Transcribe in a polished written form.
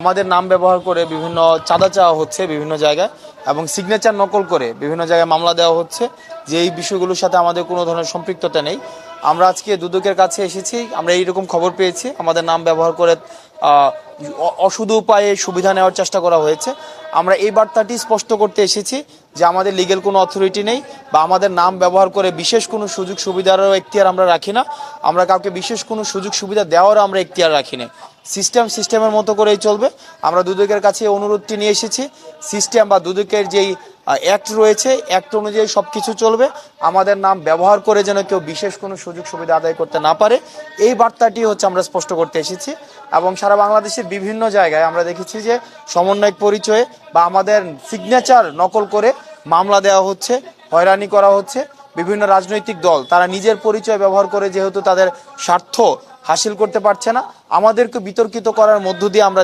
আমাদের নাম ব্যবহার করে বিভিন্ন চাঁদা চাওয়া হচ্ছে বিভিন্ন জায়গায় এবং সিগনেচার নকল করে বিভিন্ন জায়গায় মামলা দেওয়া হচ্ছে, যে এই বিষয়গুলোর সাথে আমাদের কোনো ধরনের সম্পৃক্ততা নেই। আমরা আজকে দুদকের কাছে এসেছি, আমরা এইরকম খবর পেয়েছি আমাদের নাম ব্যবহার করে অসুধ উপায়ে সুবিধা নেওয়ার চেষ্টা করা হয়েছে। আমরা এই বার্তাটি স্পষ্ট করতে এসেছি যে আমাদের লিগ্যাল কোনো অথরিটি নেই বা আমাদের নাম ব্যবহার করে বিশেষ কোনো সুযোগ সুবিধারও এখতিয়ার আমরা রাখি না। আমরা কাউকে বিশেষ কোনো সুযোগ সুবিধা দেওয়ারও আমরা এখতিয়ার রাখি না। সিস্টেমের মতো করেই চলবে। আমরা দুদকের কাছে অনুরোধটি নিয়ে এসেছি, সিস্টেম বা দুদকের যেই অ্যাক্ট রয়েছে অ্যাক্ট অনুযায়ী সব কিছু চলবে। আমাদের নাম ব্যবহার করে যেন কেউ বিশেষ কোনো সুযোগ সুবিধা আদায় করতে না পারে, এই বার্তাটি আমরা স্পষ্ট করতে এসেছি। এবং সারা বাংলাদেশের বিভিন্ন জায়গায় আমরা দেখেছি যে সমন্বয়ক পরিচয়ে বা আমাদের সিগনেচার নকল করে মামলা দেওয়া হচ্ছে, হয়রানি করা হচ্ছে। বিভিন্ন রাজনৈতিক দল তারা নিজের পরিচয় ব্যবহার করে যেহেতু তাদের স্বার্থ হাসিল করতে পারছে না, আমাদেরকে বিতর্কিত করার মধ্য দিয়ে আমরা